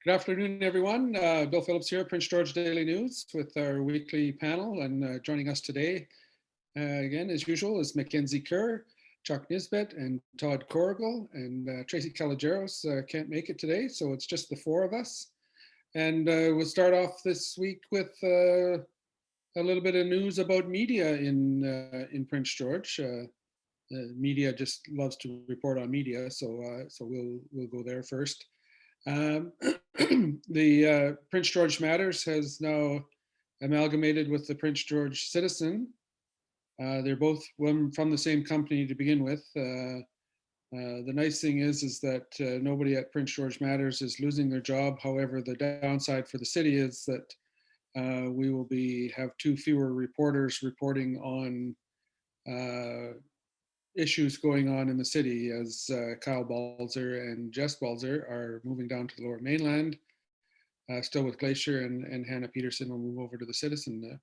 Good afternoon, everyone. Bill Phillips here, Prince George Daily News, with our weekly panel. And joining us today, again, as usual, is Mackenzie Kerr, Chuck Nisbett, and Todd Corrigall. And Tracy Calageros can't make it today, so it's just the four of us. And we'll start off this week with a little bit of news about media in Prince George. Media just loves to report on media, so we'll go there first. The Prince George Matters has now amalgamated with the Prince George Citizen. They're both from the same company to begin with. The nice thing is that nobody at Prince George Matters is losing their job. However, the downside for the city is that we will have two fewer reporters reporting on issues going on in the city, as Kyle Balzer and Jess Balzer are moving down to the Lower Mainland, still with Glacier, and Hannah Peterson will move over to the Citizen.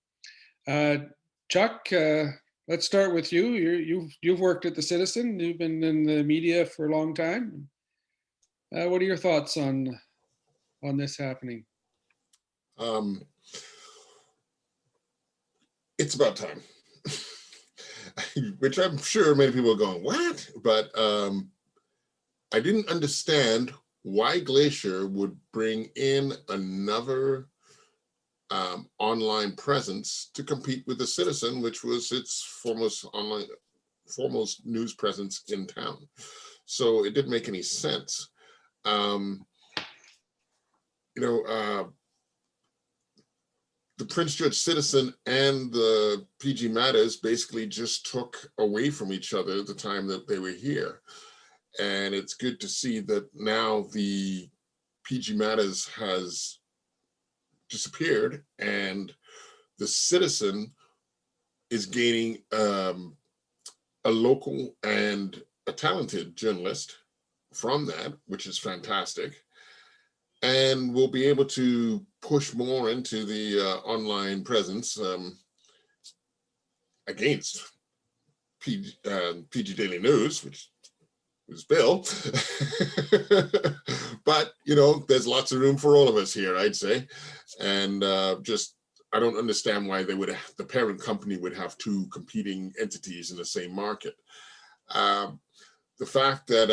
Chuck, let's start with you. You've worked at the Citizen. You've been in the media for a long time. What are your thoughts on this happening? It's about time. Which I'm sure many people are going, what? But I didn't understand why Glacier would bring in another online presence to compete with the Citizen, which was its foremost news presence in town. So it didn't make any sense. The Prince George Citizen and the PG Matters basically just took away from each other the time that they were here. And it's good to see that now the PG Matters has disappeared and the Citizen is gaining a local and a talented journalist from that, which is fantastic. And we'll be able to push more into the online presence against PG Daily News, which was Bill. But, there's lots of room for all of us here, I'd say. And I don't understand why the parent company would have two competing entities in the same market. The fact that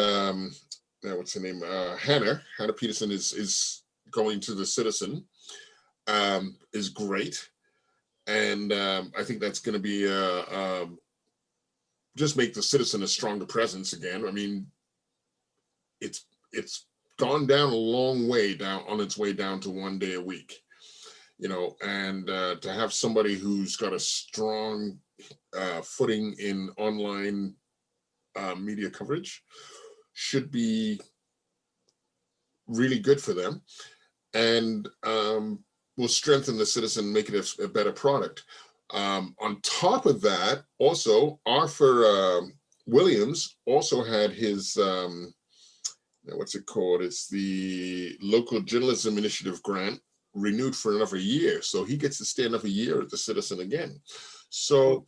what's her name? Hannah Peterson is going to the Citizen is great, and I think that's going to be just make the Citizen a stronger presence again. I mean, it's gone down a long way down on its way down to 1 day a week, and to have somebody who's got a strong footing in online media coverage should be really good for them, and will strengthen the Citizen, make it a better product. On top of that, also Arthur Williams also had his what's it called? It's the Local Journalism Initiative grant renewed for another year, so he gets to stay another year at the Citizen again. So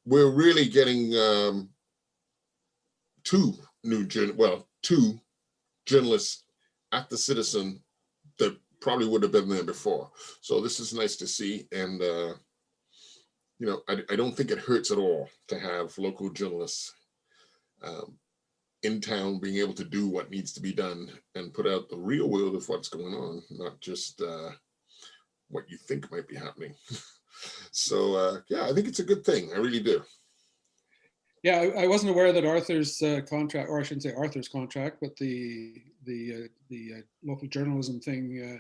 we're really getting two journalists at the Citizen that probably would have been there before. So this is nice to see. And, I don't think it hurts at all to have local journalists in town being able to do what needs to be done and put out the real world of what's going on, not just what you think might be happening. So, I think it's a good thing. I really do. Yeah, I wasn't aware that Arthur's contract, or I shouldn't say Arthur's contract, but the local journalism thing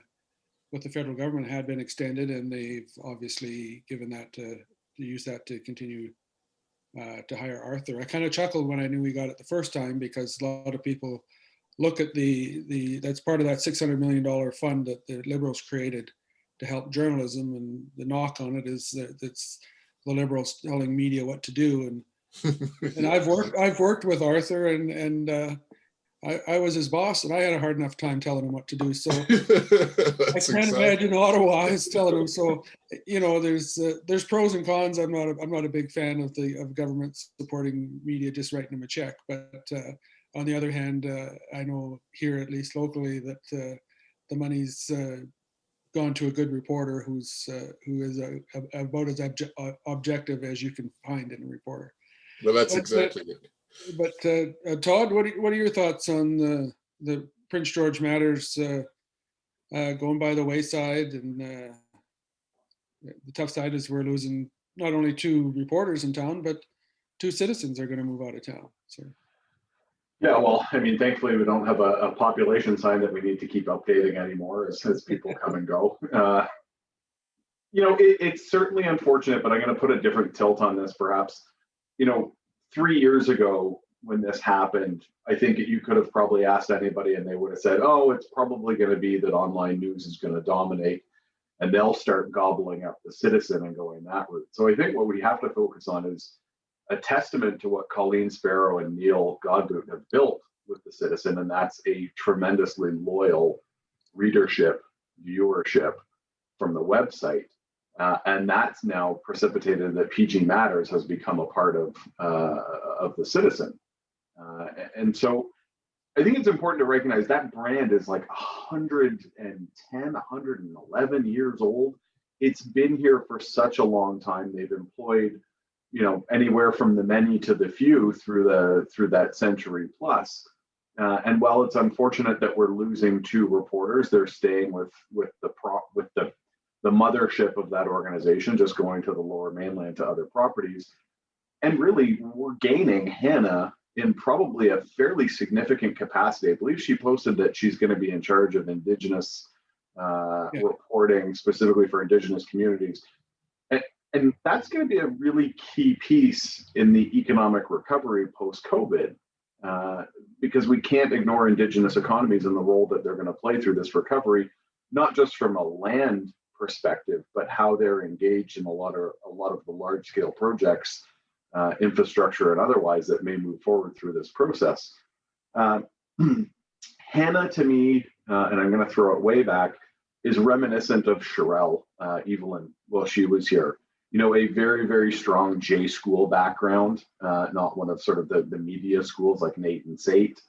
with the federal government had been extended, and they've obviously given that to use that to continue to hire Arthur. I kind of chuckled when I knew we got it the first time, because a lot of people look at that's part of that $600 million fund that the Liberals created to help journalism, and the knock on it is that it's the Liberals telling media what to do. And I've worked with Arthur, and I was his boss, and I had a hard enough time telling him what to do. So I can't imagine Ottawa is telling him. So there's pros and cons. I'm not a big fan of government supporting media, just writing them a check. But on the other hand, I know here, at least locally, that the money's gone to a good reporter who is about as objective as you can find in a reporter. Well, that's exactly it. But Todd, what are your thoughts on the Prince George matters going by the wayside? And the tough side is we're losing not only 2 reporters in town, but 2 citizens are going to move out of town. So. Yeah, well, I mean, thankfully we don't have a population sign that we need to keep updating anymore as people come and go. It's certainly unfortunate, but I'm going to put a different tilt on this perhaps. 3 years ago when this happened, I think you could have probably asked anybody and they would have said, oh, it's probably going to be that online news is going to dominate and they'll start gobbling up the Citizen and going that route. So I think what we have to focus on is a testament to what Colleen Sparrow and Neil Godbout have built with the Citizen, and that's a tremendously loyal readership, viewership from the website. And that's now precipitated that PG Matters has become a part of the Citizen. And so I think it's important to recognize that brand is like 110, 111 years old. It's been here for such a long time. They've employed, anywhere from the many to the few through that century plus. And while it's unfortunate that we're losing 2 reporters, they're staying with the mothership of that organization, just going to the Lower Mainland to other properties. And really, we're gaining Hannah in probably a fairly significant capacity. I believe she posted that she's going to be in charge of Indigenous reporting, specifically for Indigenous communities. And that's going to be a really key piece in the economic recovery post-COVID, because we can't ignore Indigenous economies and the role that they're going to play through this recovery, not just from a land perspective, but how they're engaged in a lot of the large-scale projects, infrastructure and otherwise, that may move forward through this process. Hannah, to me, and I'm going to throw it way back, is reminiscent of Sherelle Evelyn while she was here. A very, very strong J school background, not one of sort of the media schools like Nate and Sate.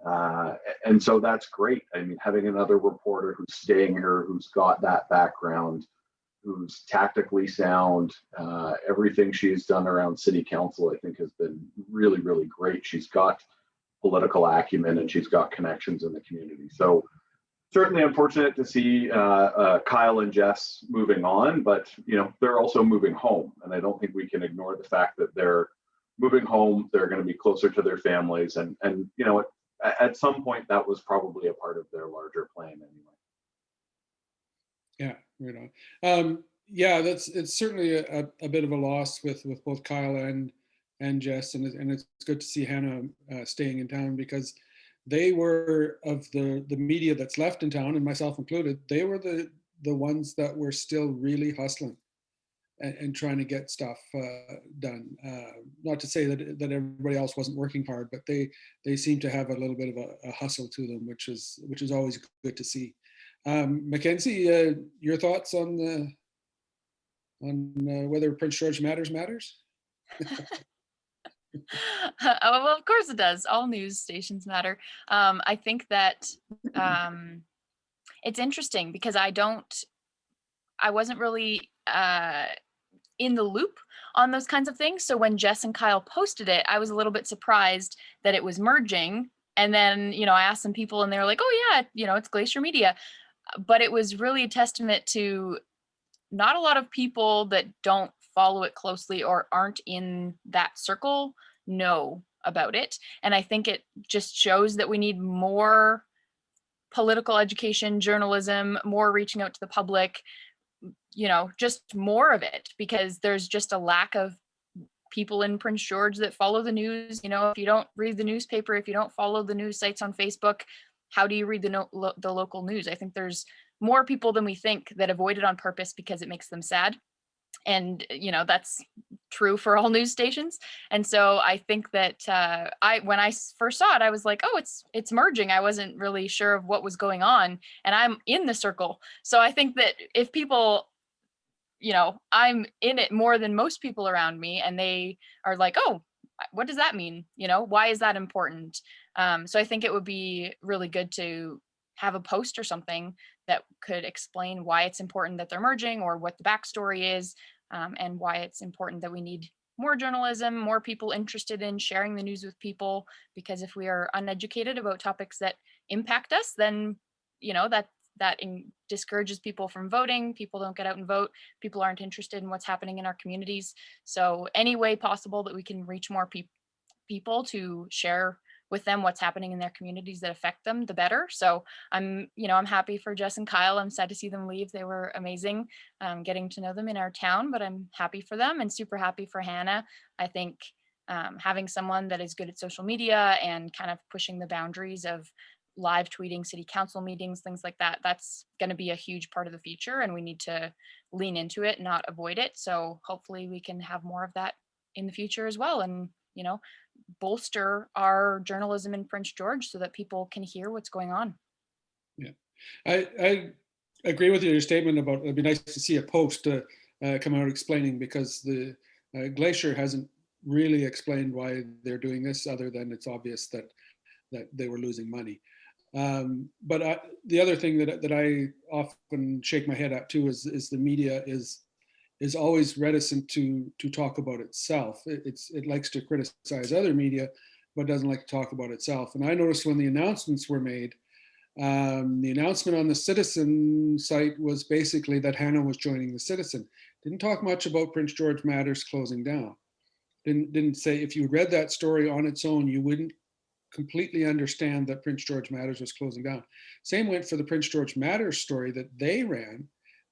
And so that's great. I mean, having another reporter who's staying here, who's got that background, who's tactically sound, everything she's done around city council, I think has been really, really great. She's got political acumen and she's got connections in the community. So certainly unfortunate to see Kyle and Jess moving on, but they're also moving home, and I don't think we can ignore the fact that they're moving home. They're going to be closer to their families, and at some point that was probably a part of their larger plan anyway. Yeah, right on. It's certainly a bit of a loss with both Kyle and Jess, and it's good to see Hannah staying in town, because they were, of the media that's left in town, and myself included, they were the ones that were still really hustling and trying to get stuff done. Not to say that everybody else wasn't working hard, but they seem to have a little bit of a hustle to them, which is always good to see. Mackenzie, your thoughts on whether Prince George matters? Well, of course it does. All news stations matter. I think that it's interesting because I wasn't really in the loop on those kinds of things. So when Jess and Kyle posted it, I was a little bit surprised that it was merging. And then, I asked some people and they were like, oh yeah, it's Glacier Media. But it was really a testament to not a lot of people that don't follow it closely or aren't in that circle know about it. And I think it just shows that we need more political education, journalism, more reaching out to the public, just more of it, because there's just a lack of people in Prince George that follow the news. If you don't read the newspaper, if you don't follow the news sites on Facebook, how do you read the local news? I think there's more people than we think that avoid it on purpose because it makes them sad. And, that's true for all news stations. And so I think that when I first saw it, I was like, oh, it's merging. I wasn't really sure of what was going on. And I'm in the circle. So I think that if people, I'm in it more than most people around me, and they are like, oh, what does that mean? Why is that important? So I think it would be really good to have a post or something that could explain why it's important that they're merging, or what the backstory is, and why it's important that we need more journalism, more people interested in sharing the news with people. Because if we are uneducated about topics that impact us, then that discourages people from voting. People don't get out and vote. People aren't interested in what's happening in our communities. So any way possible that we can reach more people to share with them what's happening in their communities that affect them, the better. So I'm happy for Jess and Kyle. I'm sad to see them leave. They were amazing, getting to know them in our town, but I'm happy for them and super happy for Hannah. I think having someone that is good at social media and kind of pushing the boundaries of live tweeting city council meetings, things like that, that's going to be a huge part of the future, and we need to lean into it, not avoid it. So hopefully we can have more of that in the future as well, and bolster our journalism in Prince George so that people can hear what's going on. Yeah, I agree with your statement about it'd be nice to see a post come out explaining, because the Glacier hasn't really explained why they're doing this, other than it's obvious that they were losing money. But the other thing that I often shake my head at too is the media is always reticent to talk about itself. It likes to criticize other media, but doesn't like to talk about itself. And I noticed when the announcements were made, the announcement on the Citizen site was basically that Hannah was joining the Citizen. Didn't talk much about Prince George Matters closing down. Didn't say, if you read that story on its own, you wouldn't completely understand that Prince George Matters was closing down. Same went for the Prince George Matters story that they ran.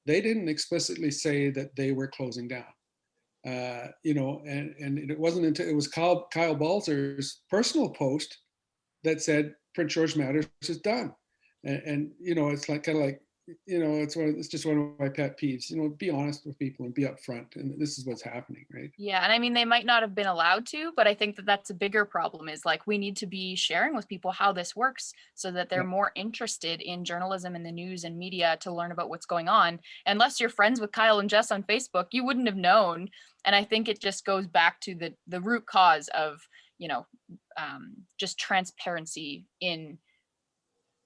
They didn't explicitly say that they were closing down. And it wasn't until it was Kyle Balzer's personal post that said Prince George Matters is done. And it's like kind of like, it's just one of my pet peeves. Be honest with people and be upfront, and this is what's happening, right? Yeah, and I mean, they might not have been allowed to, but I think that that's a bigger problem. Is like, we need to be sharing with people how this works so that they're more interested in journalism and the news and media to learn about what's going on. Unless you're friends with Kyle and Jess on Facebook, you wouldn't have known. And I think it just goes back to the root cause of just transparency in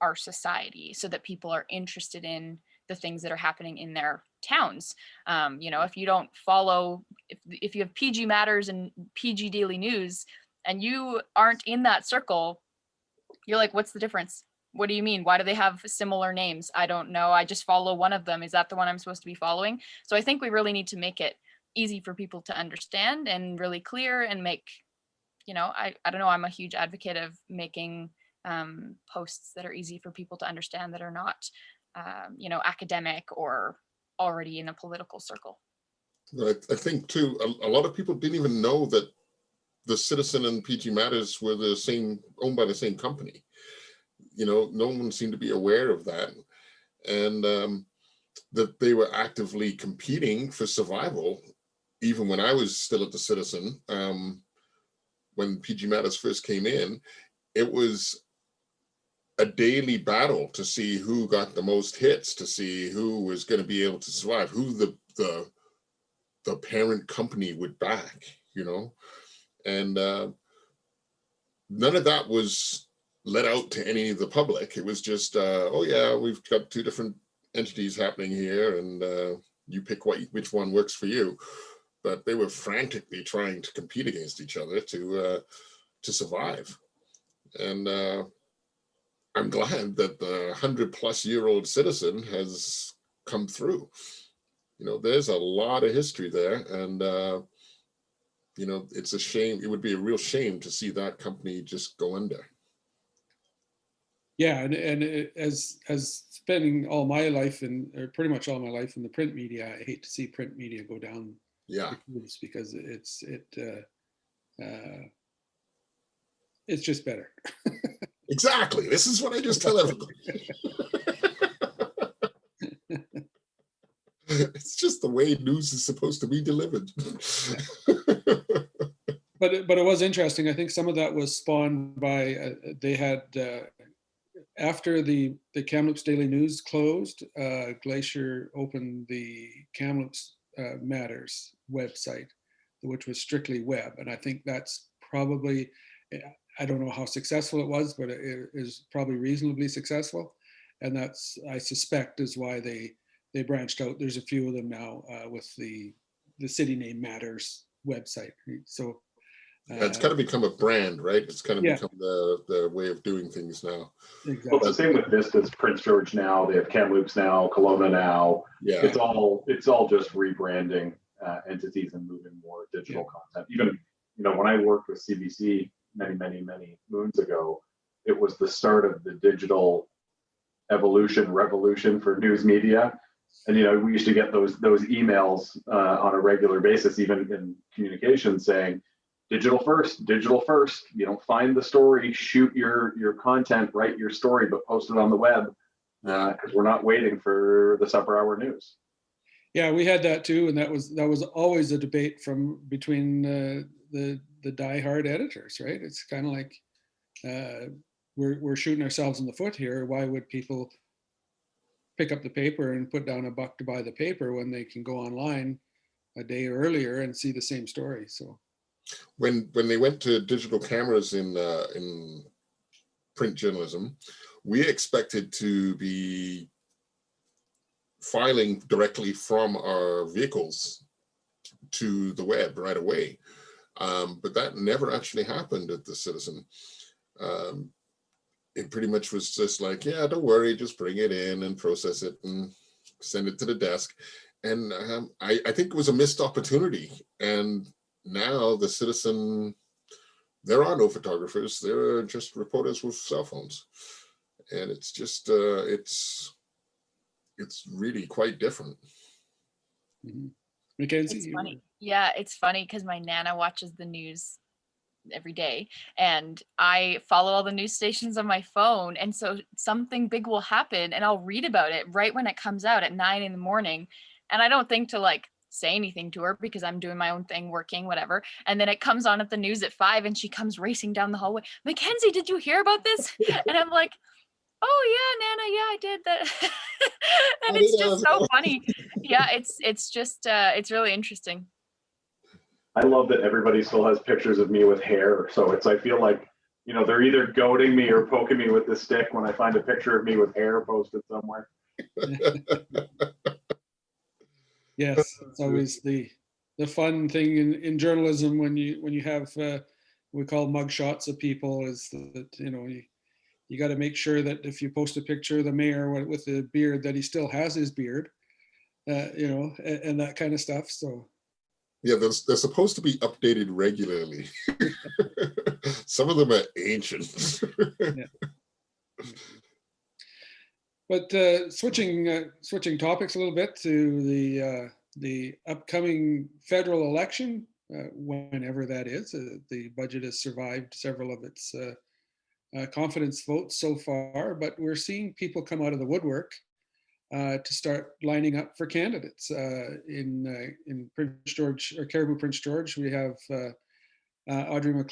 our society, so that people are interested in the things that are happening in their towns. If you don't follow, if you have PG Matters and PG Daily News and you aren't in that circle, you're like, what's the difference? What do you mean? Why do they have similar names? I don't know. I just follow one of them. Is that the one I'm supposed to be following? So I think we really need to make it easy for people to understand and really clear, and make, I don't know, I'm a huge advocate of making posts that are easy for people to understand, that are not, academic or already in a political circle. I think too, a lot of people didn't even know that the Citizen and PG Matters were owned by the same company. No one seemed to be aware of that, and that they were actively competing for survival. Even when I was still at the Citizen, when PG Matters first came in, it was a daily battle to see who got the most hits, to see who was going to be able to survive, who the parent company would back, and none of that was let out to any of the public. It was just, oh yeah, we've got two different entities happening here, and you pick which one works for you. But they were frantically trying to compete against each other to survive. And I'm glad that the 100-plus-year-old Citizen has come through. There's a lot of history there, and it's a shame. It would be a real shame to see that company just go under. Yeah, and as spending all my life or pretty much all my life in the print media, I hate to see print media go down. Yeah, because it's just better. Exactly. This is what I just tell everybody. It's just the way news is supposed to be delivered. But it was interesting. I think some of that was spawned by they had after the Kamloops Daily News closed, Glacier opened the Kamloops Matters website, which was strictly web, and I think that's probably, I don't know how successful it was, but it is probably reasonably successful. and that's, I suspect, is why they branched out. There's a few of them now with the City Name Matters website. So it's kind of become a brand, right? It's kind of yeah, become the way of doing things now. exactly. Well, it's the same with Vista's Prince George now. They have Kamloops now, Kelowna now. Yeah, It's all just rebranding entities and moving more digital content. Even, you know, when I worked with CBC many moons ago, it was the start of the digital revolution for news media. And, you know, we used to get those emails on a regular basis, even in communication, saying, digital first. You don't find the story, shoot your content, write your story, but post it on the web, because we're not waiting for the supper hour news. Yeah, we had that too, and that was always a debate between the diehard editors, right? It's kind of like we're shooting ourselves in the foot here. Why would people pick up the paper and put down $1 to buy the paper when they can go online a day earlier and see the same story? So when they went to digital cameras in print journalism, we expected to be filing directly from our vehicles to the web right away, but that never actually happened at the Citizen. It pretty much was just like, yeah, don't worry, just bring it in and process it and send it to the desk. And I think it was a missed opportunity. And now the Citizen, there are no photographers, there are just reporters with cell phones. And it's just, it's really quite different. mm-hmm. Mackenzie, it's funny. Yeah, it's funny because my Nana watches the news every day, and I follow all the news stations on my phone, and so something big will happen and I'll read about it right when it comes out at 9 in the morning, and I don't think to like say anything to her because I'm doing my own thing, working, whatever. And then it comes on at the news at 5 and she comes racing down the hallway. Mackenzie, did you hear about this? And I'm like, oh yeah, Nana, yeah, I did that. And it's just so funny. Yeah, it's just it's really interesting. I love that everybody still has pictures of me with hair. So I feel like, you know, they're either goading me or poking me with the stick when I find a picture of me with hair posted somewhere. Yes, it's always the fun thing in journalism when you have we call mug shots of people, is that, you know, you got to make sure that if you post a picture of the mayor with a beard, that he still has his beard, you know, and that kind of stuff. So yeah, they're supposed to be updated regularly. Some of them are ancient. Yeah. But switching topics a little bit to the upcoming federal election, whenever that is. The budget has survived several of its confidence votes so far, but we're seeing people come out of the woodwork to start lining up for candidates. In Prince George, or Caribou Prince George, we have Audrey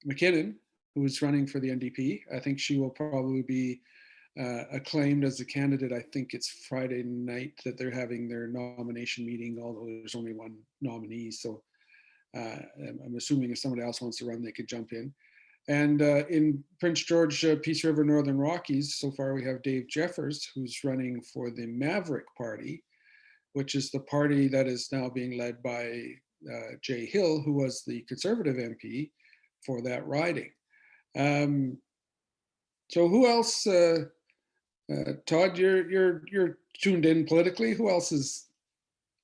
McKinnon, who's running for the NDP. I think she will probably be acclaimed as a candidate. I think it's Friday night that they're having their nomination meeting, although there's only one nominee. So I'm assuming if somebody else wants to run, they could jump in. And in Prince George, Peace River, Northern Rockies, so far we have Dave Jeffers, who's running for the Maverick Party, which is the party that is now being led by Jay Hill, who was the Conservative MP for that riding. So who else, Todd, you're tuned in politically. Who else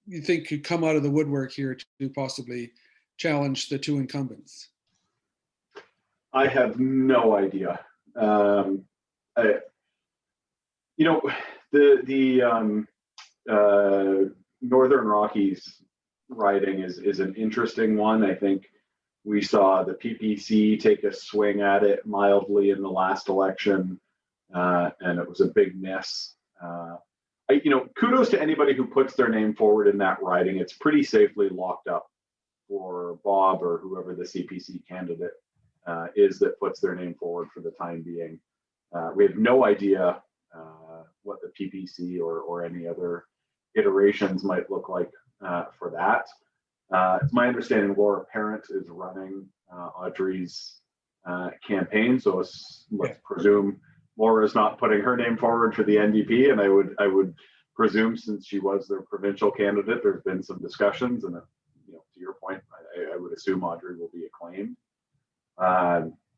you think could come out of the woodwork here to possibly challenge the two incumbents? I have no idea. You know, the Northern Rockies riding is an interesting one. I think we saw the PPC take a swing at it mildly in the last election, and it was a big miss. You know, kudos to anybody who puts their name forward in that riding. It's pretty safely locked up for Bob or whoever the CPC candidate is that puts their name forward for the time being. We have no idea what the PPC or any other iterations might look like for that. It's my understanding Laura Parent is running Audrey's campaign, so let's presume Laura's not putting her name forward for the NDP, and I would presume, since she was their provincial candidate, there's been some discussions, and to your point, I would assume Audrey will be acclaimed.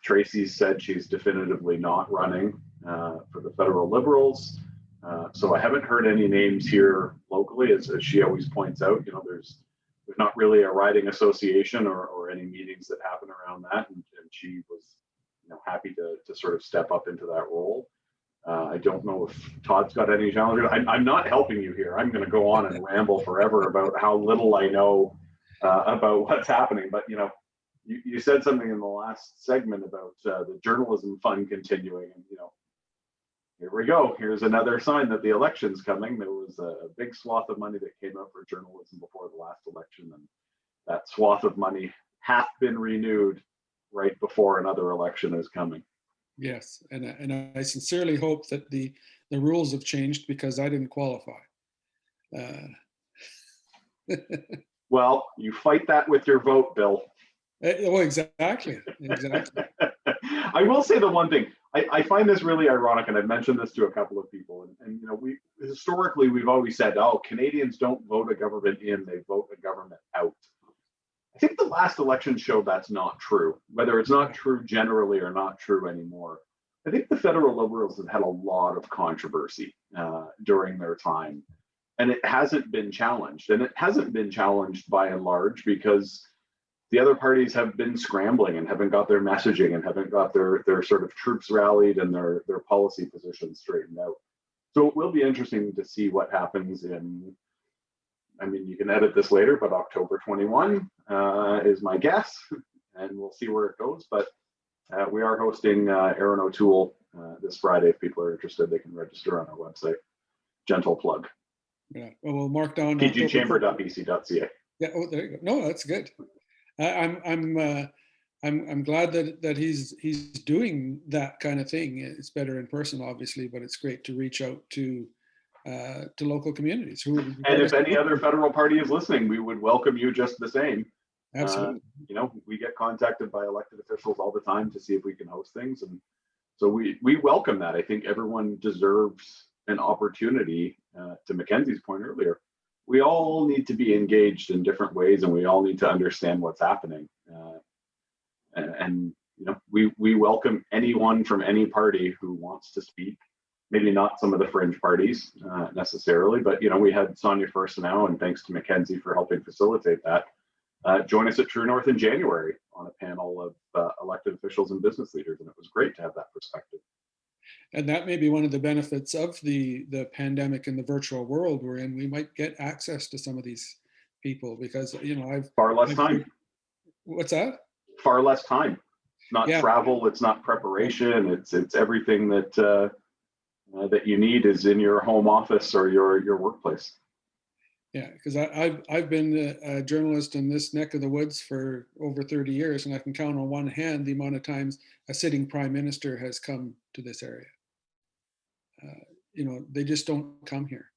Tracy said she's definitively not running for the federal Liberals. So I haven't heard any names here locally, as she always points out. There's not really a riding association or any meetings that happen around that, and she was happy to sort of step up into that role. I don't know if Todd's got any challenges. I'm not helping you here. I'm going to go on and ramble forever about how little I know about what's happening. But you said something in the last segment about the journalism fund continuing, and here we go. Here's another sign that the election's coming. There was a big swath of money that came out for journalism before the last election, and that swath of money hath been renewed right before another election is coming. Yes, and I sincerely hope that the rules have changed, because I didn't qualify. Well, you fight that with your vote, Bill. Well, exactly. I will say the one thing. I find this really ironic, and I've mentioned this to a couple of people. And we historically we've always said, oh, Canadians don't vote a government in; they vote a government out. I think the last election showed that's not true. Whether it's not true generally or not true anymore, I think the federal Liberals have had a lot of controversy during their time, and it hasn't been challenged. And it hasn't been challenged by and large because the other parties have been scrambling and haven't got their messaging and haven't got their sort of troops rallied and their policy positions straightened out. So it will be interesting to see what happens in, you can edit this later, but October 21 is my guess, and we'll see where it goes. But we are hosting Aaron O'Toole this Friday. If people are interested, they can register on our website. Gentle plug. Yeah, well, we'll mark down pgchamber.bc.ca. Yeah, oh, there you go. No, that's good. I'm glad that he's doing that kind of thing. It's better in person, obviously, but it's great to reach out to local communities. And if any other federal party is listening, we would welcome you just the same. Absolutely. We get contacted by elected officials all the time to see if we can host things, and so we welcome that. I think everyone deserves an opportunity. To Mackenzie's point earlier, we all need to be engaged in different ways, and we all need to understand what's happening. And we welcome anyone from any party who wants to speak. Maybe not some of the fringe parties necessarily, but we had Sonia First now, and thanks to Mackenzie for helping facilitate that. Join us at True North in January on a panel of elected officials and business leaders, and it was great to have that perspective. And that may be one of the benefits of the pandemic and the virtual world we're in. We might get access to some of these people because far less time. What's that? Far less time. It's not travel. It's not preparation. It's everything that that you need is in your home office or your workplace. Yeah, because I've been a journalist in this neck of the woods for over 30 years, and I can count on one hand the amount of times a sitting prime minister has come to this area. They just don't come here.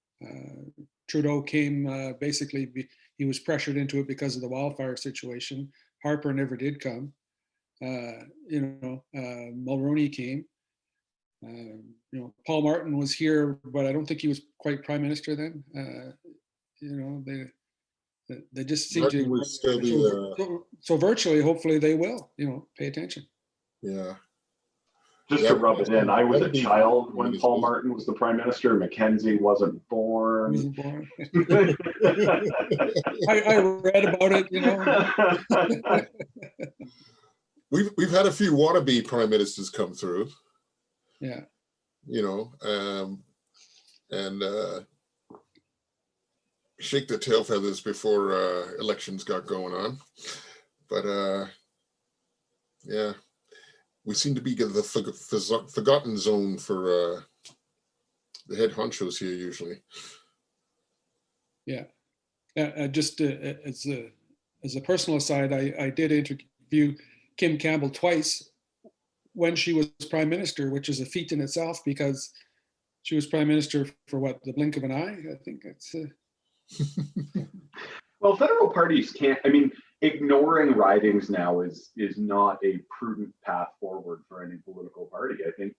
Trudeau came basically, he was pressured into it because of the wildfire situation. Harper never did come. Mulroney came. Paul Martin was here, but I don't think he was quite prime minister then. They just seem Martin to was still so virtually, hopefully they will, pay attention. Yeah. Just to rub it in, I was a child when Paul Martin was the prime minister. Mackenzie wasn't born. I read about it, We've had a few wannabe prime ministers come through. Yeah. And shake their tail feathers before elections got going on. But yeah, we seem to be the forgotten zone for the head honchos here usually. Yeah. Just as a personal aside, I did interview Kim Campbell twice when she was prime minister, which is a feat in itself because she was prime minister for the blink of an eye. I think that's. Well, federal parties can't. Ignoring ridings now is not a prudent path forward for any political party. I think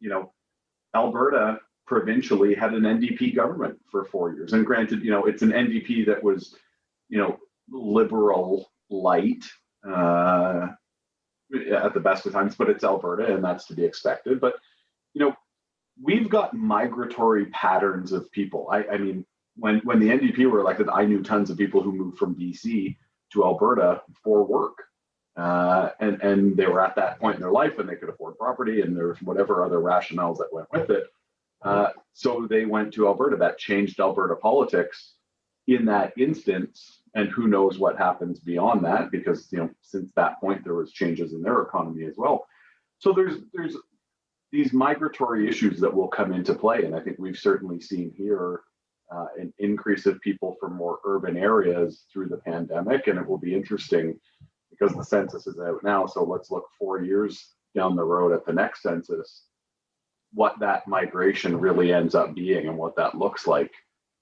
Alberta provincially had an NDP government for 4 years. And granted, it's an NDP that was, liberal light at the best of times, but it's Alberta and that's to be expected. But, we've got migratory patterns of people. I mean, when the NDP were elected, I knew tons of people who moved from BC to Alberta for work. And they were at that point in their life and they could afford property and there's whatever other rationales that went with it. So they went to Alberta. That changed Alberta politics in that instance. And who knows what happens beyond that, because since that point there was changes in their economy as well. So there's these migratory issues that will come into play, and I think we've certainly seen here an increase of people from more urban areas through the pandemic, and it will be interesting because the census is out now. So let's look 4 years down the road at the next census, what that migration really ends up being and what that looks like.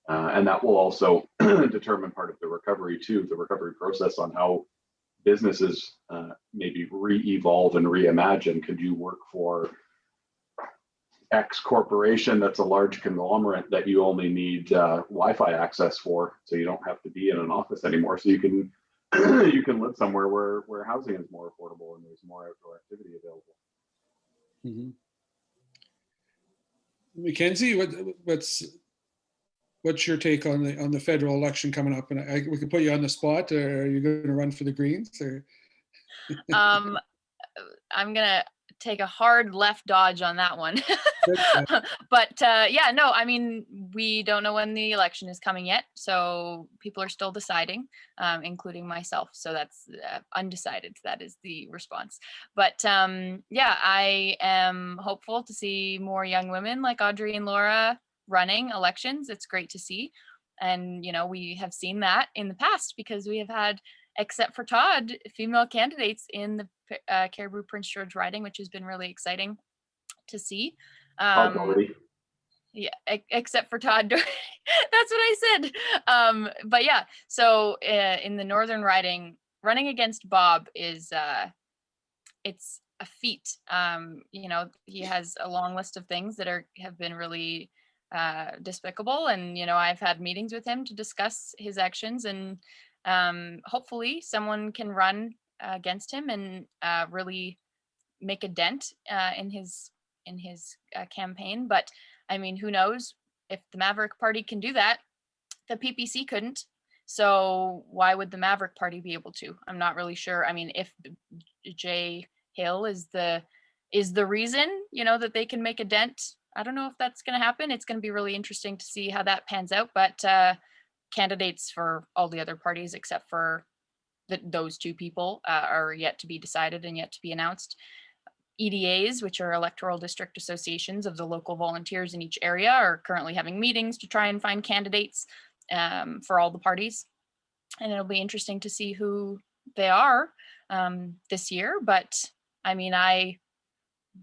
And that will also determine part of the recovery too, the recovery process on how businesses maybe re-evolve and reimagine. Could you work for X corporation that's a large conglomerate that you only need Wi-Fi access for, so you don't have to be in an office anymore, so you can you can live somewhere where housing is more affordable and there's more outdoor activity available. Mm-hmm. Mackenzie, what's your take on the federal election coming up? And we could put you on the spot. Or are you going to run for the Greens? Or? I'm gonna take a hard left dodge on that one. But yeah, no, I mean, we don't know when the election is coming yet, so people are still deciding, including myself. So that's undecided. That is the response. But yeah, I am hopeful to see more young women like Audrey and Laura running elections. It's great to see. And, we have seen that in the past because we have had, except for Todd, female candidates in the Caribou Prince George riding, which has been really exciting to see. Yeah, except for Todd. That's what I said. But yeah, so in the Northern riding, running against Bob is it's a feat. He has a long list of things that have been really despicable, and I've had meetings with him to discuss his actions, and hopefully someone can run against him and really make a dent in his campaign. But I mean, who knows? If the Maverick Party can do that, the PPC couldn't. So why would the Maverick Party be able to? I'm not really sure. I mean, if Jay Hill is the reason, that they can make a dent, I don't know if that's going to happen. It's going to be really interesting to see how that pans out. But candidates for all the other parties, except for those two people, are yet to be decided and yet to be announced. EDAs, which are electoral district associations of the local volunteers in each area, are currently having meetings to try and find candidates for all the parties. And it'll be interesting to see who they are this year. But I mean, I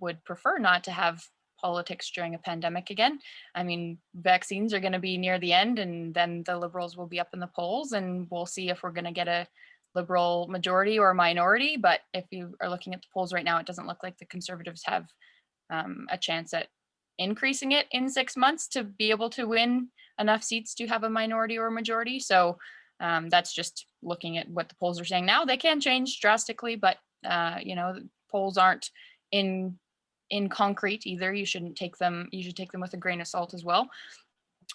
would prefer not to have politics during a pandemic again. I mean, vaccines are going to be near the end, and then the Liberals will be up in the polls, and we'll see if we're going to get a Liberal majority or minority. But if you are looking at the polls right now, it doesn't look like the Conservatives have a chance at increasing it in 6 months to be able to win enough seats to have a minority or a majority. So that's just looking at what the polls are saying now. They can change drastically, but the polls aren't in concrete either. You should take them with a grain of salt as well.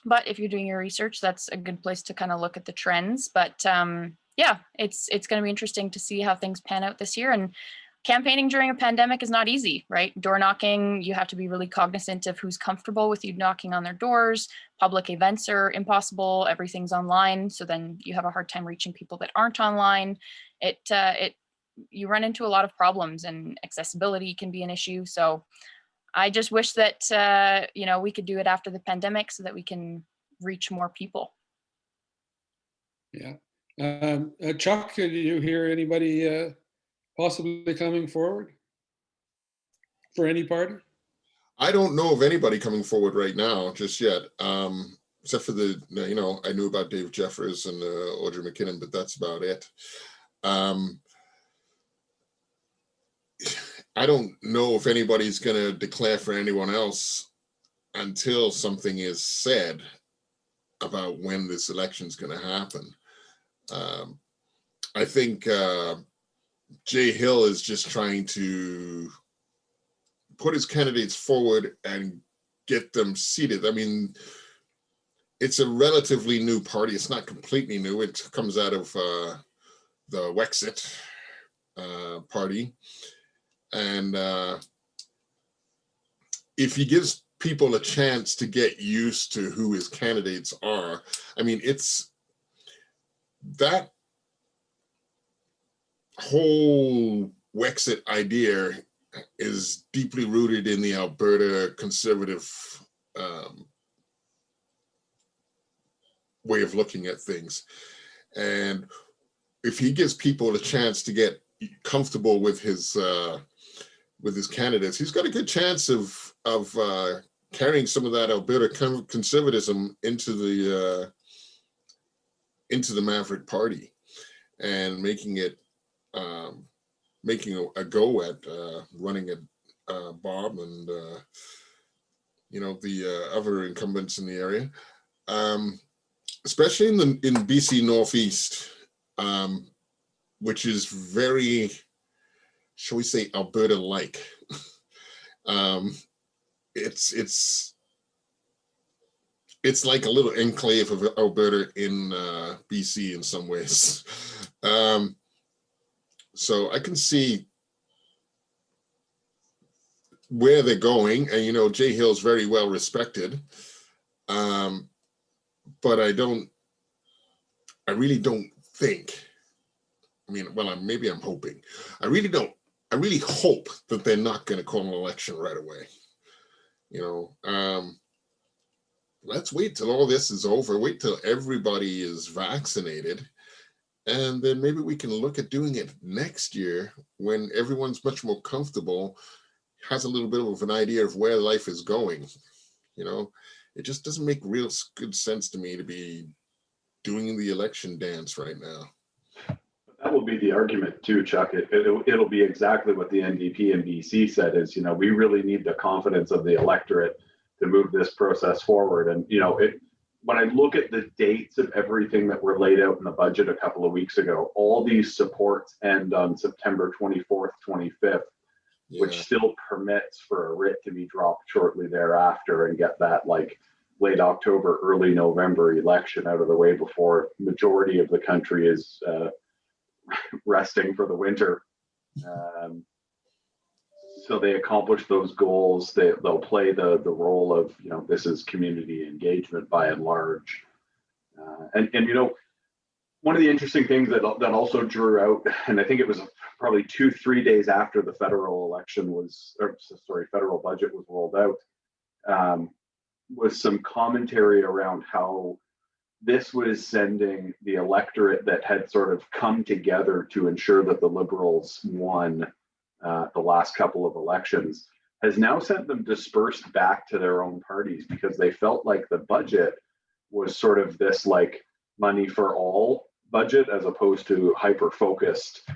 But if you're doing your research, that's a good place to kind of look at the trends. But yeah, it's going to be interesting to see how things pan out this year. And campaigning during a pandemic is not easy, right? Door knocking, you have to be really cognizant of who's comfortable with you knocking on their doors. Public events are impossible. Everything's online. So then you have a hard time reaching people that aren't online. You run into a lot of problems, and accessibility can be an issue. So I just wish that, we could do it after the pandemic so that we can reach more people. Yeah. Chuck, did you hear anybody possibly coming forward for any party? I don't know of anybody coming forward right now just yet, except for I knew about Dave Jeffers and Audrey McKinnon, but that's about it. I don't know if anybody's going to declare for anyone else until something is said about when this election is going to happen. I think Jay Hill is just trying to put his candidates forward and get them seated. I mean, it's a relatively new party. It's not completely new. It comes out of the Wexit party. And if he gives people a chance to get used to who his candidates are, I mean, it's that whole Wexit idea is deeply rooted in the Alberta conservative way of looking at things. And if he gives people a chance to get comfortable with his candidates, he's got a good chance of carrying some of that Alberta conservatism into the Maverick Party and making it making a go at running at Bob and the other incumbents in the area, especially in BC Northeast, which is very, shall we say, Alberta-like. It's like a little enclave of Alberta in BC in some ways. So I can see where they're going, and Jay Hill's very well respected, but I really don't think. I mean, well, maybe I'm hoping. I really hope that they're not going to call an election right away. Let's wait till all this is over. Wait till everybody is vaccinated. And then maybe we can look at doing it next year when everyone's much more comfortable, has a little bit of an idea of where life is going. It just doesn't make real good sense to me to be doing the election dance right now. That will be the argument too, Chuck. It'll be exactly what the NDP and BC said is, we really need the confidence of the electorate to move this process forward. And, when I look at the dates of everything that were laid out in the budget a couple of weeks ago, all these supports end on September 24th, 25th, which still permits for a writ to be dropped shortly thereafter and get that late October, early November election out of the way before majority of the country is resting for the winter. So they accomplish those goals. They'll play the role of, this is community engagement by and large. And one of the interesting things that also drew out, and I think it was probably 2-3 days after the federal federal budget was rolled out, was some commentary around how this was sending the electorate that had sort of come together to ensure that the Liberals won the last couple of elections, has now sent them dispersed back to their own parties because they felt like the budget was sort of this money for all budget as opposed to hyper focused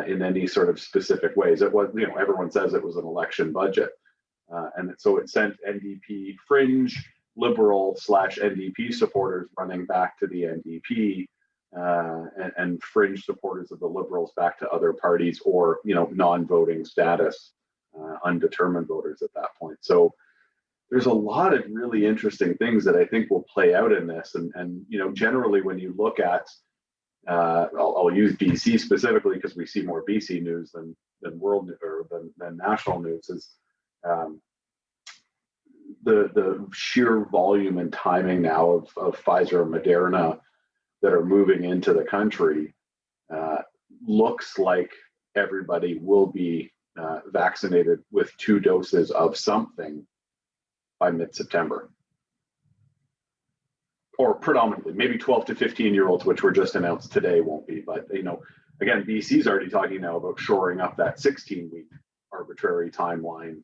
in any sort of specific ways. It was, everyone says it was an election budget. And so it sent NDP fringe Liberal / NDP supporters running back to the NDP, and fringe supporters of the Liberals back to other parties or, non-voting status, undetermined voters at that point. So there's a lot of really interesting things that I think will play out in this. And generally when you look at, I'll use BC specifically because we see more BC news than world or than national news, is the sheer volume and timing now of Pfizer and Moderna that are moving into the country looks like everybody will be vaccinated with 2 doses of something by mid-September. Or predominantly, maybe 12 to 15-year-olds, which were just announced today, won't be. But, again, BC's already talking now about shoring up that 16-week arbitrary timeline.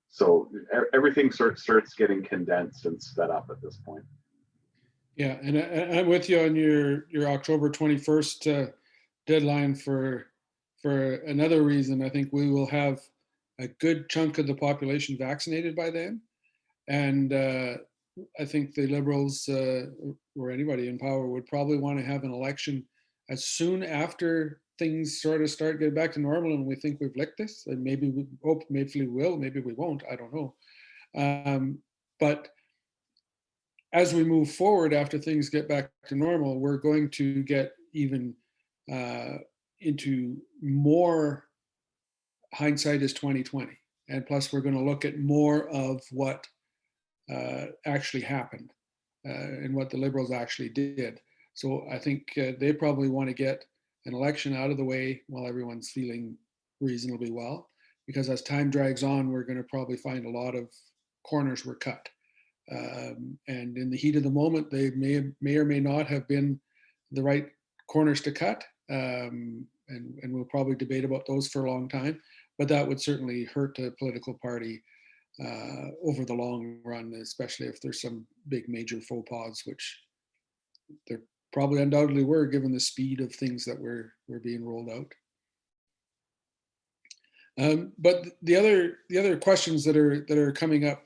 So everything starts getting condensed and sped up at this point. Yeah, and I'm with you on your October 21st deadline for another reason. I think we will have a good chunk of the population vaccinated by then. And I think the Liberals or anybody in power would probably want to have an election as soon after things sort of start getting back to normal and we think we've licked this. And maybe we hope, maybe we will, maybe we won't, I don't know. But as we move forward after things get back to normal, we're going to get even into more hindsight is 2020. And plus we're going to look at more of what actually happened and what the Liberals actually did. So I think they probably want to get an election out of the way while everyone's feeling reasonably well, because as time drags on, we're going to probably find a lot of corners were cut. And in the heat of the moment, they may or may not have been the right corners to cut. And we'll probably debate about those for a long time, but that would certainly hurt a political party over the long run, especially if there's some big major faux pas, which there probably undoubtedly were, given the speed of things that were being rolled out. But the other questions that are coming up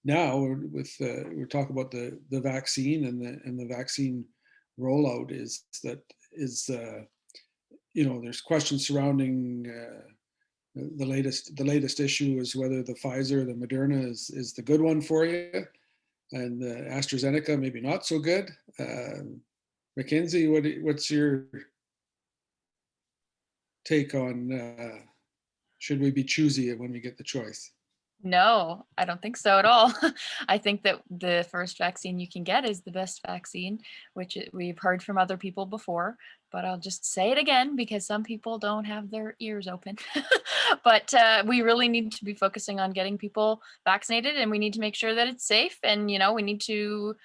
now, with we talk about the vaccine and the vaccine rollout, is there's questions surrounding the latest issue is whether the Pfizer, the Moderna is the good one for you, and the AstraZeneca maybe not so good. Mackenzie, what's your take on should we be choosy when we get the choice? No, I don't think so at all. I think that the first vaccine you can get is the best vaccine, which we've heard from other people before, but I'll just say it again because some people don't have their ears open. But we really need to be focusing on getting people vaccinated, and we need to make sure that it's safe. And, we need to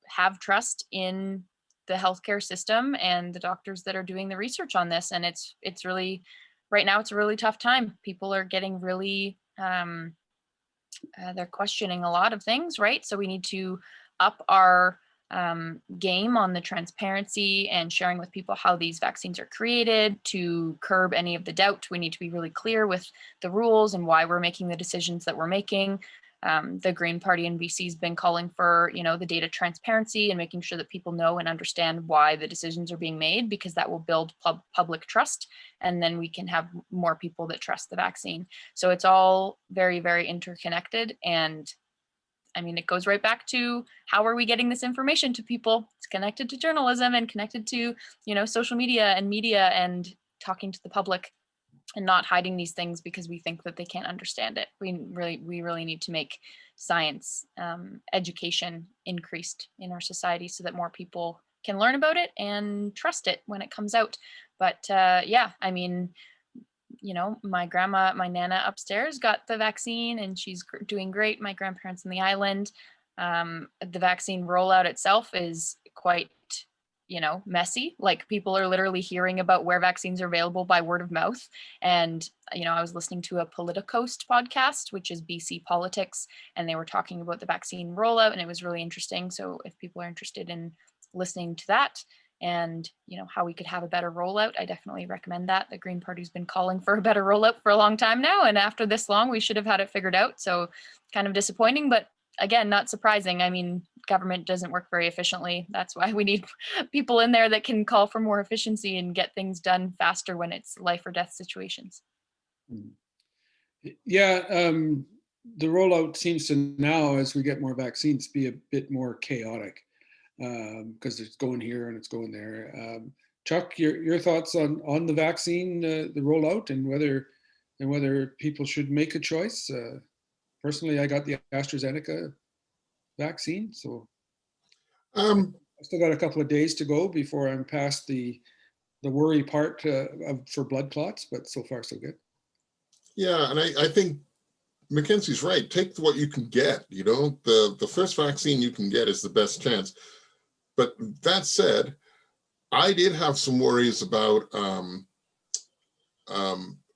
have trust in the healthcare system and the doctors that are doing the research on this. And it's really, right now, it's a really tough time. People are getting really, they're questioning a lot of things, right? So we need to up our game on the transparency and sharing with people how these vaccines are created to curb any of the doubt. We need to be really clear with the rules and why we're making the decisions that we're making. The Green Party in BC has been calling for, the data transparency and making sure that people know and understand why the decisions are being made, because that will build public trust, and then we can have more people that trust the vaccine. So it's all very, very interconnected. And I mean, it goes right back to how are we getting this information to people? It's connected to journalism and connected to, social media and talking to the public, and not hiding these things because we think that they can't understand it. We really need to make science education increased in our society so that more people can learn about it and trust it when it comes out. But yeah, I mean, my grandma, my Nana upstairs got the vaccine and she's doing great. My grandparents in the island, the vaccine rollout itself is quite messy. Like, people are literally hearing about where vaccines are available by word of mouth. And, I was listening to a Politicoast podcast, which is BC politics, and they were talking about the vaccine rollout, and it was really interesting. So if people are interested in listening to that and, how we could have a better rollout, I definitely recommend that. The Green Party's been calling for a better rollout for a long time now. And after this long, we should have had it figured out. So kind of disappointing, but again, not surprising. I mean, government doesn't work very efficiently. That's why we need people in there that can call for more efficiency and get things done faster when it's life or death situations. Yeah, the rollout seems to now, as we get more vaccines, be a bit more chaotic because it's going here and it's going there. Chuck, your thoughts on the vaccine, the rollout, and whether people should make a choice? Personally, I got the AstraZeneca vaccine, so I still got a couple of days to go before I'm past the worry part for blood clots, but so far so good. Yeah, and I think Mackenzie's right. Take what you can get. The first vaccine you can get is the best chance. But that said, I did have some worries about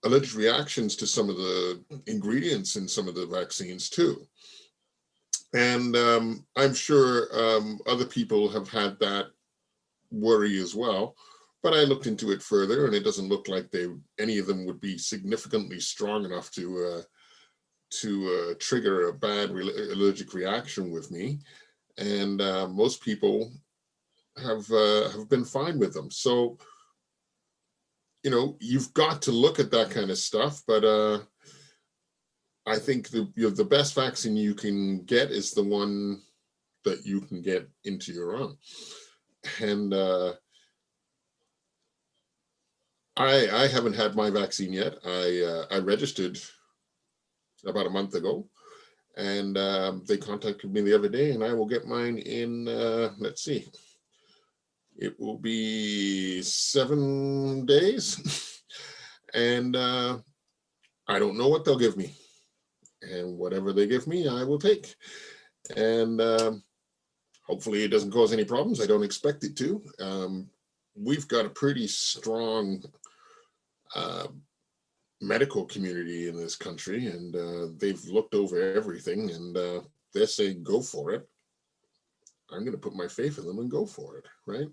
alleged reactions to some of the ingredients in some of the vaccines too. And I'm sure other people have had that worry as well. But I looked into it further, and it doesn't look like any of them would be significantly strong enough to to trigger a bad allergic reaction with me, and most people have been fine with them. So, you know, you've got to look at that kind of stuff, but I think the best vaccine you can get is the one that you can get into your arm. And I haven't had my vaccine yet. I registered about a month ago, and they contacted me the other day, and I will get mine in, let's see, it will be 7 days. And I don't know what they'll give me, and whatever they give me, I will take. And hopefully it doesn't cause any problems. I don't expect it to. We've got a pretty strong medical community in this country, and they've looked over everything, and they're saying go for it. I'm going to put my faith in them and go for it, right?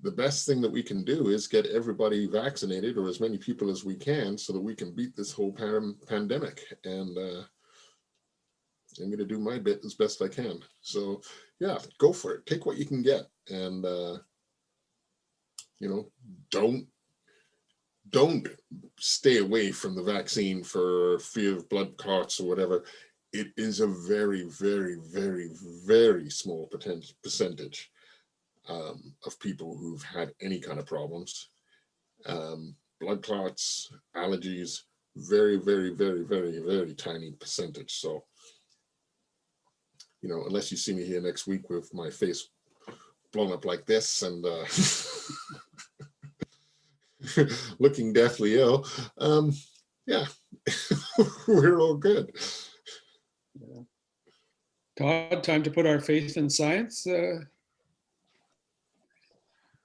The best thing that we can do is get everybody vaccinated, or as many people as we can, so that we can beat this whole pandemic. And I'm going to do my bit as best I can. So yeah, go for it. Take what you can get, and you know, don't stay away from the vaccine for fear of blood clots or whatever. It is a very, very, very, very small percentage of people who've had any kind of problems. Blood clots, allergies, very, very, very, very, very tiny percentage. So, you know, unless you see me here next week with my face blown up like this and looking deathly ill, yeah, we're all good. Yeah. Todd, time to put our faith in science. I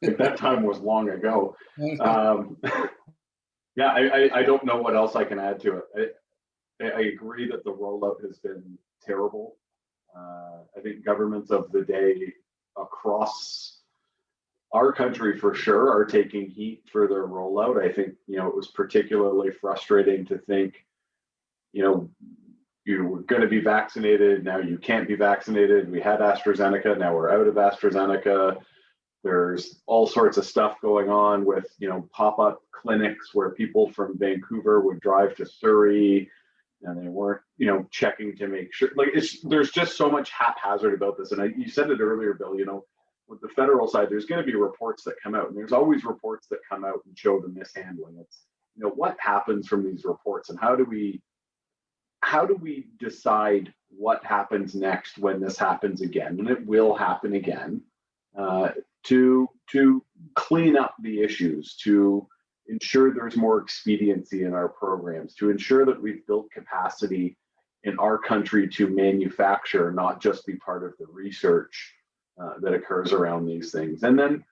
think that time was long ago. Yeah, I don't know what else I can add to it. I agree that the rollout has been terrible. I think governments of the day across our country for sure are taking heat for their rollout. I think, you know, it was particularly frustrating to think, you know, you were going to be vaccinated, now you can't be vaccinated. We had AstraZeneca, now we're out of AstraZeneca. There's all sorts of stuff going on with, you know, pop-up clinics where people from Vancouver would drive to Surrey and they weren't, you know, checking to make sure. Like, there's just so much haphazard about this. And you said it earlier, Bill, you know, with the federal side, there's going to be reports that come out, and there's always reports that come out and show the mishandling. It's, you know, what happens from these reports, and how do we decide what happens next when this happens again, and it will happen again, to clean up the issues, to ensure there's more expediency in our programs, to ensure that we've built capacity in our country to manufacture, not just be part of the research that occurs around these things. And then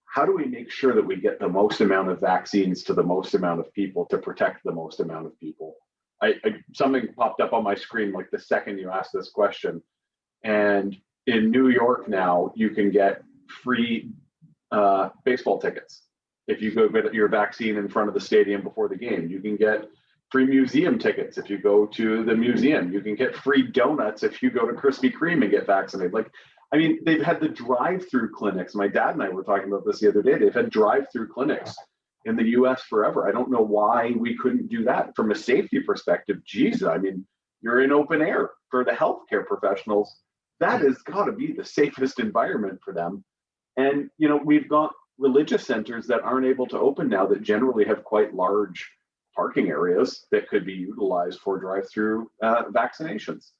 how do we make sure that we get the most amount of vaccines to the most amount of people to protect the most amount of people? Something popped up on my screen like the second you asked this question. And in New York now, you can get free baseball tickets if you go get your vaccine in front of the stadium before the game. You can get free museum tickets if you go to the museum. You can get free donuts if you go to Krispy Kreme and get vaccinated. Like, I mean, they've had the drive-through clinics. My dad and I were talking about this the other day. They've had drive-through clinics in the US forever. I don't know why we couldn't do that from a safety perspective. Geez, I mean, you're in open air for the healthcare professionals. That has got to be the safest environment for them. And, you know, we've got religious centers that aren't able to open now that generally have quite large parking areas that could be utilized for drive-through vaccinations.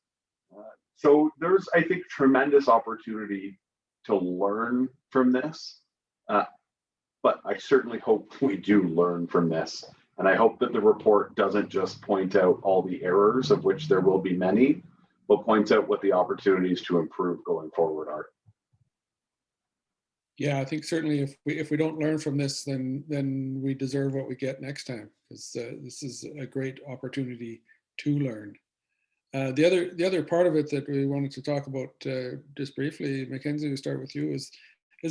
So there's, I think, tremendous opportunity to learn from this. But I certainly hope we do learn from this. And I hope that the report doesn't just point out all the errors, of which there will be many, but points out what the opportunities to improve going forward are. Yeah, I think certainly if we don't learn from this, then we deserve what we get next time, because this is a great opportunity to learn. The other part of it that we wanted to talk about just briefly, Mackenzie, we start with you, is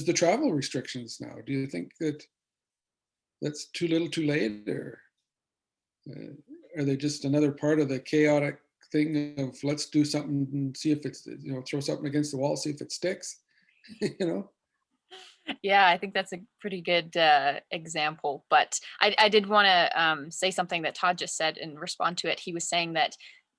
the travel restrictions now. Do you think that that's too little too late, or are they just another part of the chaotic thing of let's do something and see if it's, throw something against the wall, see if it sticks, Yeah, I think that's a pretty good example. But I did want to say something that Todd just said and respond to it. He was saying that,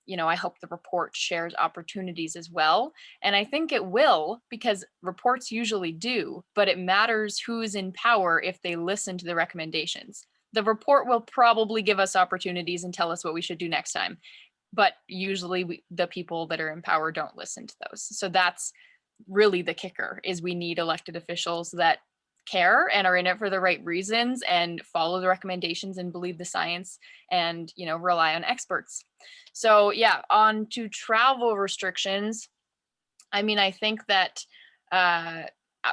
I hope the report shares opportunities as well. And I think it will, because reports usually do, but it matters who's in power if they listen to the recommendations. The report will probably give us opportunities and tell us what we should do next time. But usually the people that are in power don't listen to those. So that's really the kicker, is we need elected officials that care and are in it for the right reasons and follow the recommendations and believe the science and, rely on experts. So yeah, on to travel restrictions. I mean, I think that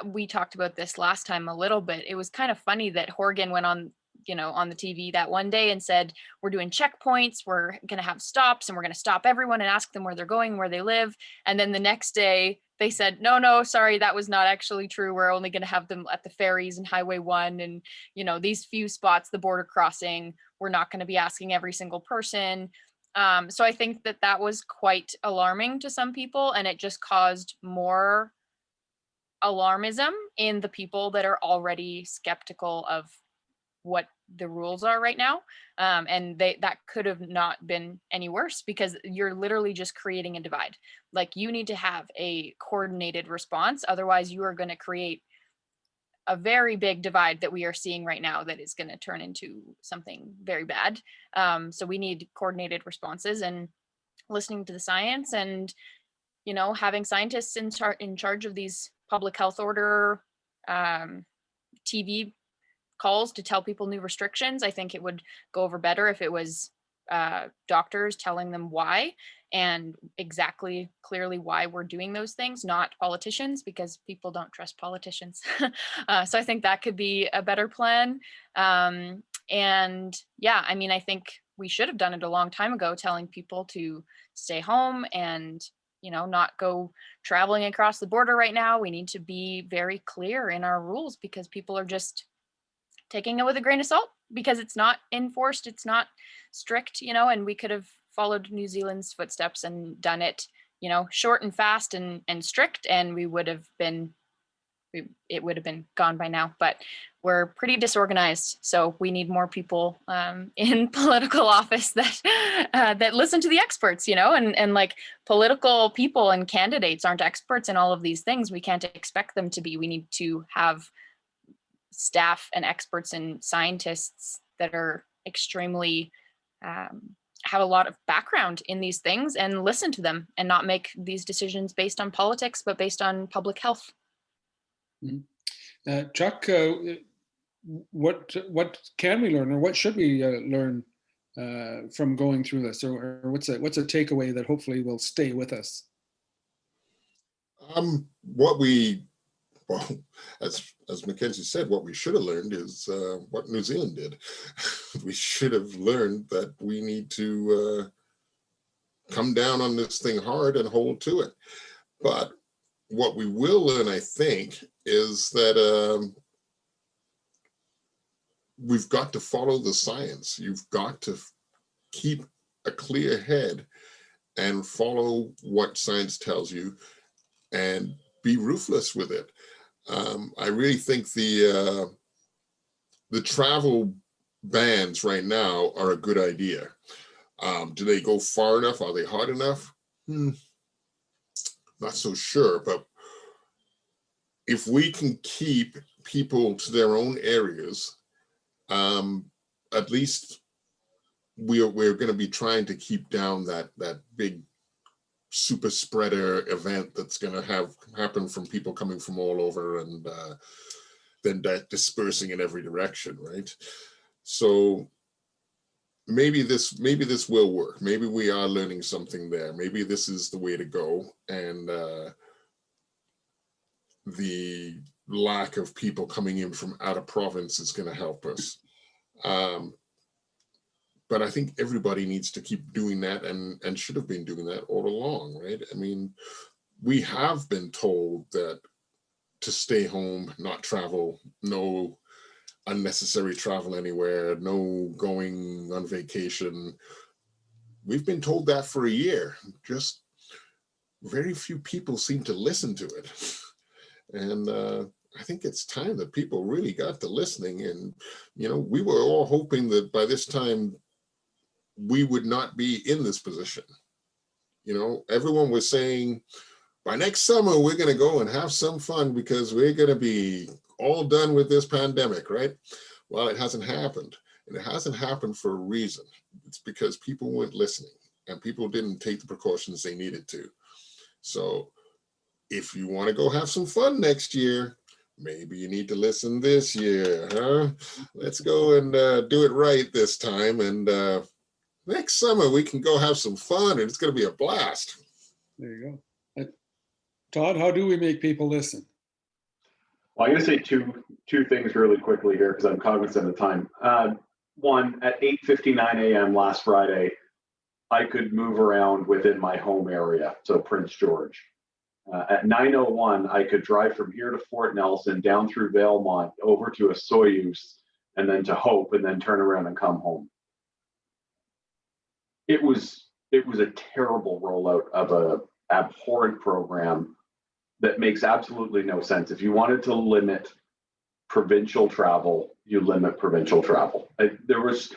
we talked about this last time a little bit. It was kind of funny that Horgan went on the TV that one day and said, we're doing checkpoints, we're going to have stops, and we're going to stop everyone and ask them where they're going, where they live. And then the next day they said, no, sorry, that was not actually true. We're only going to have them at the ferries and Highway 1 and, these few spots, the border crossing, we're not going to be asking every single person. So I think that was quite alarming to some people, and it just caused more alarmism in the people that are already skeptical of what the rules are right now. And that could have not been any worse, because you're literally just creating a divide. Like, you need to have a coordinated response. Otherwise, you are going to create a very big divide that we are seeing right now that is going to turn into something very bad. So we need coordinated responses and listening to the science and, having scientists in charge of these public health order TV calls to tell people new restrictions. I think it would go over better if it was doctors telling them why and exactly clearly why we're doing those things, not politicians, because people don't trust politicians. So I think that could be a better plan. And yeah, I mean, I think we should have done it a long time ago, telling people to stay home and, not go traveling across the border right now. We need to be very clear in our rules, because people are just taking it with a grain of salt because it's not enforced, it's not strict, and we could have followed New Zealand's footsteps and done it, short and fast and strict, and it would have been gone by now. But we're pretty disorganized, so we need more people in political office that listen to the experts, and like, political people and candidates aren't experts in all of these things. We can't expect them to be. We need to have staff and experts and scientists that are extremely have a lot of background in these things, and listen to them and not make these decisions based on politics, but based on public health. Chuck, what can we learn, or what should we learn from going through this, or what's a takeaway that hopefully will stay with us? Well, as Mackenzie said, what we should have learned is what New Zealand did. We should have learned that we need to come down on this thing hard and hold to it. But what we will learn, I think, is that we've got to follow the science. You've got to keep a clear head and follow what science tells you and be ruthless with it. I really think the travel bans right now are a good idea. Do they go far enough? Are they hard enough? Not so sure, but if we can keep people to their own areas, at least we're going to be trying to keep down that big super spreader event that's going to happen from people coming from all over and then that dispersing in every direction, right? So maybe this will work. Maybe we are learning something there. Maybe this is the way to go, and the lack of people coming in from out of province is going to help us. But I think everybody needs to keep doing that, and should have been doing that all along, right? I mean, we have been told that to stay home, not travel, no unnecessary travel anywhere, no going on vacation, we've been told that for a year. Just very few people seem to listen to it. And I think it's time that people really got to listening. And, you know, we were all hoping that by this time we would not be in this position. You know, everyone was saying, by next summer, we're going to go and have some fun because we're going to be all done with this pandemic, right? Well, it hasn't happened. And it hasn't happened for a reason. It's because people weren't listening and people didn't take the precautions they needed to. So if you want to go have some fun next year, maybe you need to listen this year, huh? Let's go and do it right this time. And next summer, we can go have some fun and it's going to be a blast. There you go. Todd, how do we make people listen? Well, I'm going to say two things really quickly here because I'm cognizant of time. One, at 8:59 a.m. last Friday, I could move around within my home area, so Prince George. At 9:01, I could drive from here to Fort Nelson, down through Valemont, over to a Soyuz, and then to Hope, and then turn around and come home. It was a terrible rollout of a abhorrent program that makes absolutely no sense. If you wanted to limit provincial travel, you limit provincial travel. There was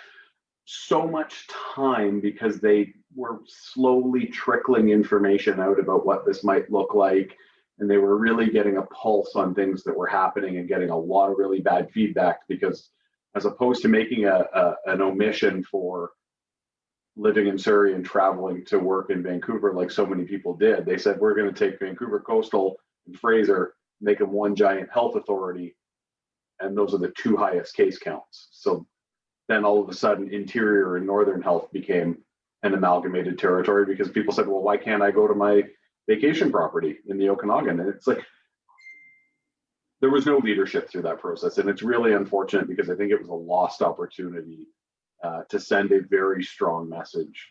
so much time because they were slowly trickling information out about what this might look like. And they were really getting a pulse on things that were happening and getting a lot of really bad feedback because as opposed to making an omission for living in Surrey and traveling to work in Vancouver like so many people did, they said, we're going to take Vancouver Coastal and Fraser, make them one giant health authority. And those are the two highest case counts. So then all of a sudden, Interior and Northern Health became an amalgamated territory because people said, well, why can't I go to my vacation property in the Okanagan? And it's like, there was no leadership through that process. And it's really unfortunate because I think it was a lost opportunity to send a very strong message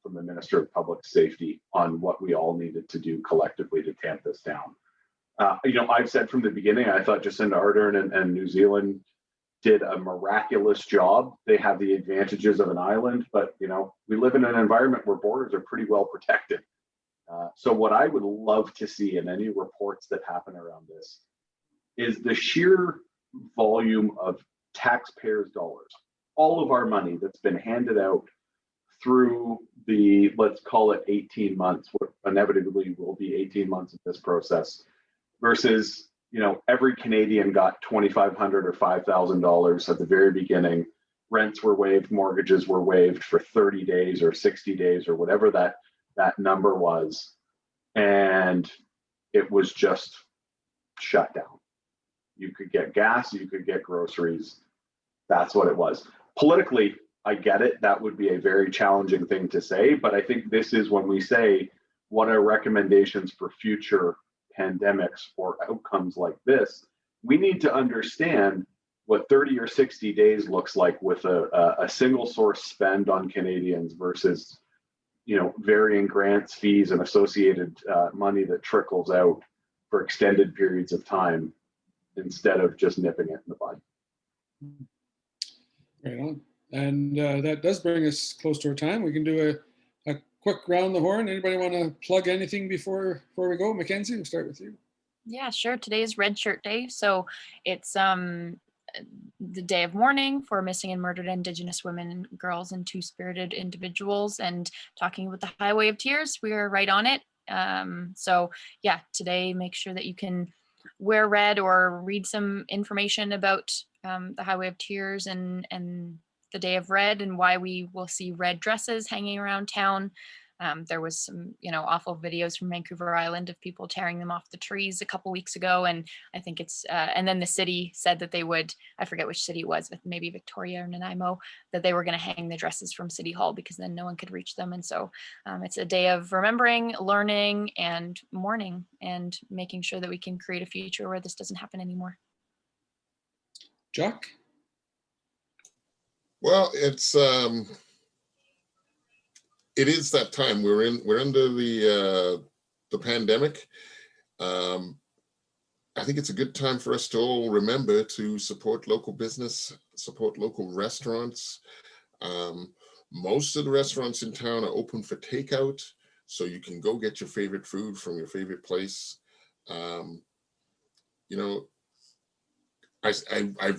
from the Minister of Public Safety on what we all needed to do collectively to tamp this down. You know, I've said from the beginning, I thought Jacinda Ardern and New Zealand did a miraculous job. They have the advantages of an island, but you know, we live in an environment where borders are pretty well protected. So what I would love to see in any reports that happen around this is the sheer volume of taxpayers' dollars, all of our money that's been handed out through the, let's call it 18 months, what inevitably will be 18 months of this process, versus, you know, every Canadian got $2,500 or $5,000 at the very beginning. Rents were waived, mortgages were waived for 30 days or 60 days or whatever that number was. And it was just shut down. You could get gas, you could get groceries. That's what it was. Politically, I get it. That would be a very challenging thing to say. But I think this is when we say, what are recommendations for future pandemics or outcomes like this? We need to understand what 30 or 60 days looks like with a single source spend on Canadians versus, you know, varying grants, fees, and associated money that trickles out for extended periods of time instead of just nipping it in the bud. Right on. And that does bring us close to our time. We can do a quick round the horn. Anybody want to plug anything before we go? Mackenzie, we'll start with you. Yeah, sure. Today is Red Shirt Day. So it's the day of mourning for missing and murdered Indigenous women and girls and two-spirited individuals, and talking about the Highway of Tears. We are right on it. So yeah, today make sure that you can wear red or read some information about the Highway of Tears and the Day of Red and why we will see red dresses hanging around town. There was some, you know, awful videos from Vancouver Island of people tearing them off the trees a couple weeks ago. And I think it's, and then the city said that they would, I forget which city it was, but maybe Victoria or Nanaimo, that they were going to hang the dresses from City Hall because then no one could reach them. And so it's a day of remembering, learning, and mourning, and making sure that we can create a future where this doesn't happen anymore. Chuck? Well, it is that time. We're under the pandemic. I think it's a good time for us to all remember to support local business, support local restaurants. Most of the restaurants in town are open for takeout, so you can go get your favorite food from your favorite place. You know, I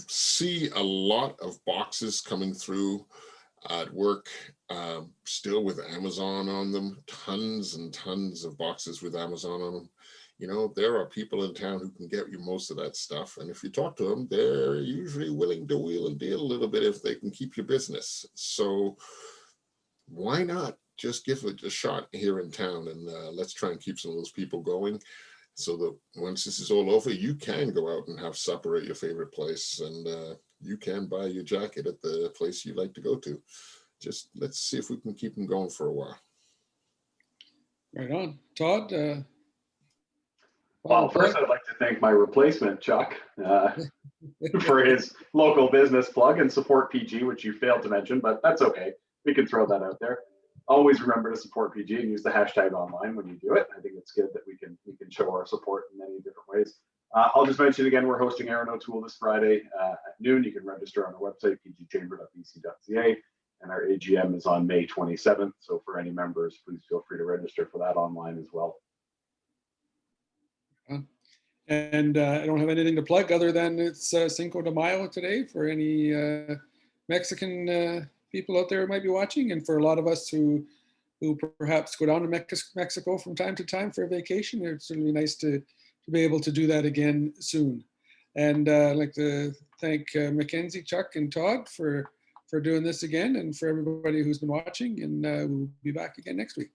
see a lot of boxes coming through at work, still with Amazon on them, tons and tons of boxes with Amazon on them. You know, there are people in town who can get you most of that stuff. And if you talk to them, they're usually willing to wheel and deal a little bit if they can keep your business. So why not just give it a shot here in town, and let's try and keep some of those people going, so that once this is all over, you can go out and have supper at your favorite place, and you can buy your jacket at the place you like to go to. Just let's see if we can keep them going for a while. Right on. Todd? Well, first I'd like to thank my replacement, Chuck, for his local business plug, and support PG, which you failed to mention, but that's okay. We can throw that out there. Always remember to support PG and use the hashtag online when you do it. I think it's good that we can show our support in many different ways. I'll just mention again, we're hosting Aaron O'Toole this Friday at noon. You can register on our website, pgchamber.bc.ca, and our AGM is on May 27th. So for any members, please feel free to register for that online as well. And I don't have anything to plug other than it's Cinco de Mayo today for any Mexican people out there who might be watching, and for a lot of us who perhaps go down to Mexico from time to time for a vacation. It's really nice to be able to do that again soon. And I'd like to thank Mackenzie, Chuck, and Todd for doing this again, and for everybody who's been watching, and we'll be back again next week.